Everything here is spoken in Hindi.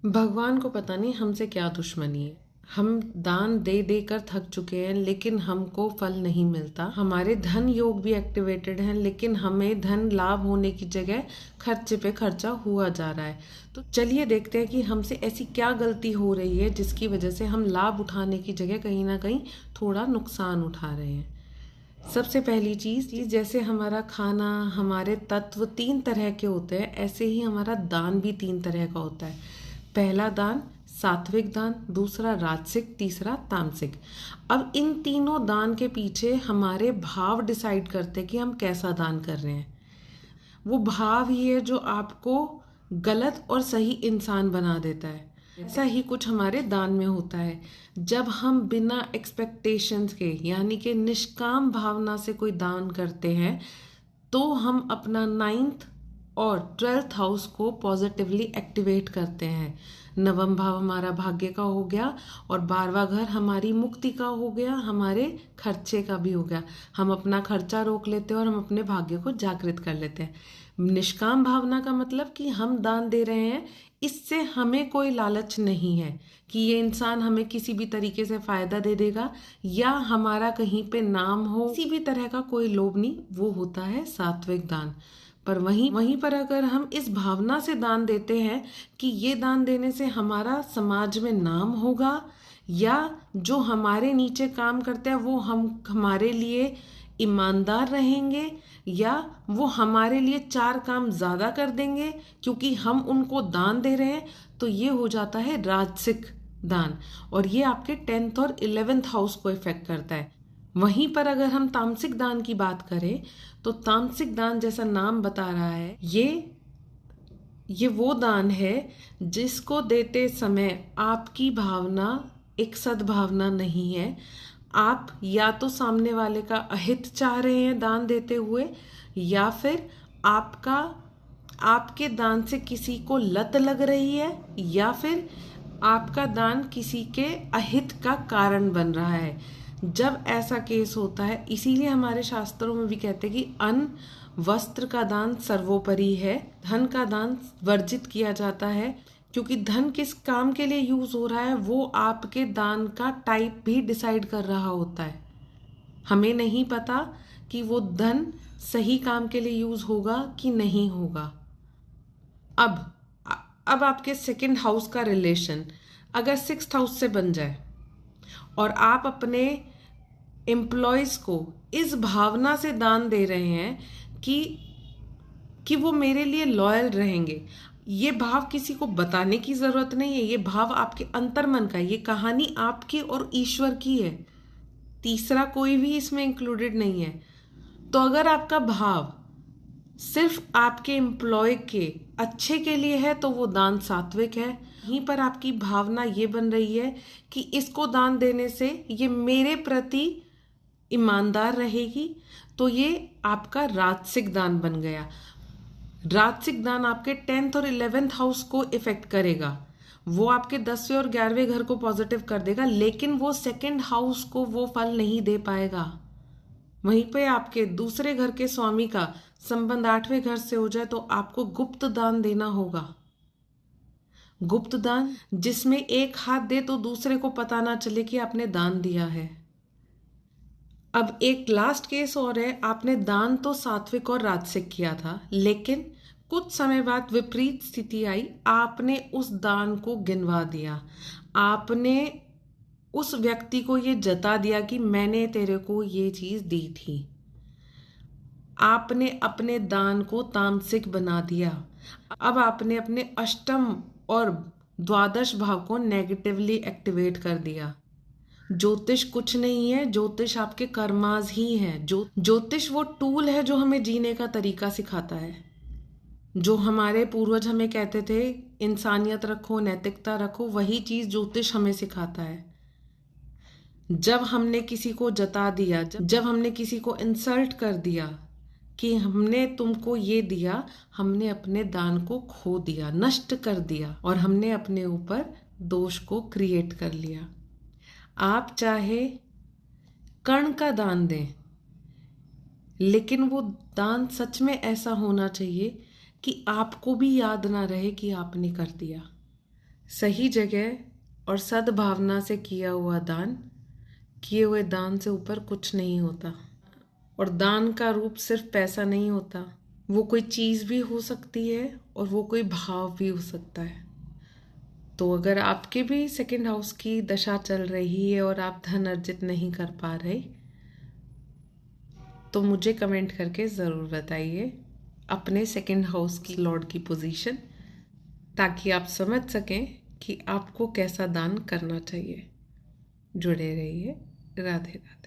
भगवान को पता नहीं हमसे क्या दुश्मनी है। हम दान दे दे कर थक चुके हैं, लेकिन हमको फल नहीं मिलता। हमारे धन योग भी एक्टिवेटेड हैं, लेकिन हमें धन लाभ होने की जगह खर्चे पे खर्चा हुआ जा रहा है। तो चलिए देखते हैं कि हमसे ऐसी क्या गलती हो रही है जिसकी वजह से हम लाभ उठाने की जगह कहीं ना कहीं थोड़ा नुकसान उठा रहे हैं। सबसे पहली चीज, जैसे हमारा खाना, हमारे तत्व 3 तरह के होते हैं, ऐसे ही हमारा दान भी 3 तरह का होता है। पहला दान सात्विक दान, दूसरा राजसिक, तीसरा तामसिक। अब इन तीनों दान के पीछे हमारे भाव डिसाइड करते हैं कि हम कैसा दान कर रहे हैं। वो भाव ही है जो आपको गलत और सही इंसान बना देता है। ऐसा ही कुछ हमारे दान में होता है। जब हम बिना एक्सपेक्टेशंस के, यानी कि निष्काम भावना से कोई दान करते हैं, तो हम अपना 9th और 12th हाउस को पॉजिटिवली एक्टिवेट करते हैं। नवम भाव हमारा भाग्य का हो गया और 12वां घर हमारी मुक्ति का हो गया, हमारे खर्चे का भी हो गया। हम अपना खर्चा रोक लेते हैं और हम अपने भाग्य को जागृत कर लेते हैं। निष्काम भावना का मतलब कि हम दान दे रहे हैं, इससे हमें कोई लालच नहीं है कि ये इंसान हमें किसी भी तरीके से फायदा दे देगा या हमारा कहीं पे नाम हो, किसी भी तरह का कोई लोभ नहीं। वो होता है सात्विक दान। पर वहीं पर अगर हम इस भावना से दान देते हैं कि ये दान देने से हमारा समाज में नाम होगा, या जो हमारे नीचे काम करते हैं वो हमारे लिए ईमानदार रहेंगे, या वो हमारे लिए 4 काम ज्यादा कर देंगे क्योंकि हम उनको दान दे रहे हैं, तो ये हो जाता है राजसिक दान। और ये आपके 10th और 11th हाउस को इफेक्ट करता है। वहीं पर अगर हम तामसिक दान की बात करें, तो तामसिक दान जैसा नाम बता रहा है, ये वो दान है जिसको देते समय आपकी भावना एक सद्भावना नहीं है। आप या तो सामने वाले का अहित चाह रहे हैं दान देते हुए, या फिर आपके दान से किसी को लत लग रही है, या फिर आपका दान किसी के अहित का कारण बन रहा है। जब ऐसा केस होता है, इसीलिए हमारे शास्त्रों में भी कहते हैं कि अन्न वस्त्र का दान सर्वोपरि है, धन का दान वर्जित किया जाता है, क्योंकि धन किस काम के लिए यूज हो रहा है वो आपके दान का टाइप भी डिसाइड कर रहा होता है। हमें नहीं पता कि वो धन सही काम के लिए यूज होगा कि नहीं होगा। अब अब आपके 2nd हाउस का रिलेशन अगर 6th हाउस से बन जाए और आप अपने एम्प्लॉयज को इस भावना से दान दे रहे हैं कि वो मेरे लिए लॉयल रहेंगे, ये भाव किसी को बताने की जरूरत नहीं है, ये भाव आपके अंतर्मन का है, ये कहानी आपकी और ईश्वर की है, तीसरा कोई भी इसमें इंक्लूडेड नहीं है। तो अगर आपका भाव सिर्फ आपके एम्प्लॉय के अच्छे के लिए है तो वो दान सात्विक है। यहीं पर आपकी भावना ये बन रही है कि इसको दान देने से ये मेरे प्रति ईमानदार रहेगी, तो ये आपका राजसिक दान बन गया। राजसिक दान आपके 10th और 11th हाउस को इफेक्ट करेगा, वो आपके 10वें और 11वें घर को पॉजिटिव कर देगा, लेकिन वो 2nd हाउस को वो फल नहीं दे पाएगा। वहीं पे आपके दूसरे घर के स्वामी का संबंध 8वें घर से हो जाए तो आपको गुप्त दान देना होगा। गुप्त दान जिसमें एक हाथ दे तो दूसरे को पता ना चले कि आपने दान दिया है। अब एक लास्ट केस और है, आपने दान तो सात्विक और राजसिक किया था, लेकिन कुछ समय बाद विपरीत स्थिति आई, आपने उस दान को गिनवा दिया, आपने उस व्यक्ति को ये जता दिया कि मैंने तेरे को ये चीज दी थी। आपने अपने दान को तामसिक बना दिया। अब आपने अपने अष्टम और द्वादश भाव को नेगेटिवली एक्टिवेट कर दिया। ज्योतिष कुछ नहीं है, ज्योतिष आपके कर्मास ही है। ज्योतिष वो टूल है जो हमें जीने का तरीका सिखाता है। जो हमारे पूर्वज हमें कहते थे इंसानियत रखो, नैतिकता रखो, वही चीज ज्योतिष हमें सिखाता है। जब हमने किसी को जता दिया, जब हमने किसी को इंसल्ट कर दिया कि हमने तुमको ये दिया, हमने अपने दान को खो दिया, नष्ट कर दिया, और हमने अपने ऊपर दोष को क्रिएट कर लिया। आप चाहे कर्ण का दान दें, लेकिन वो दान सच में ऐसा होना चाहिए कि आपको भी याद ना रहे कि आपने कर दिया। सही जगह और सद्भावना से किया हुआ दान, किए हुए दान से ऊपर कुछ नहीं होता। और दान का रूप सिर्फ पैसा नहीं होता, वो कोई चीज़ भी हो सकती है और वो कोई भाव भी हो सकता है। तो अगर आपके भी सेकंड हाउस की दशा चल रही है और आप धन अर्जित नहीं कर पा रहे, तो मुझे कमेंट करके ज़रूर बताइए अपने सेकंड हाउस की लॉर्ड की पोजीशन, ताकि आप समझ सकें कि आपको कैसा दान करना चाहिए। जुड़े रहिए। राधे राधे।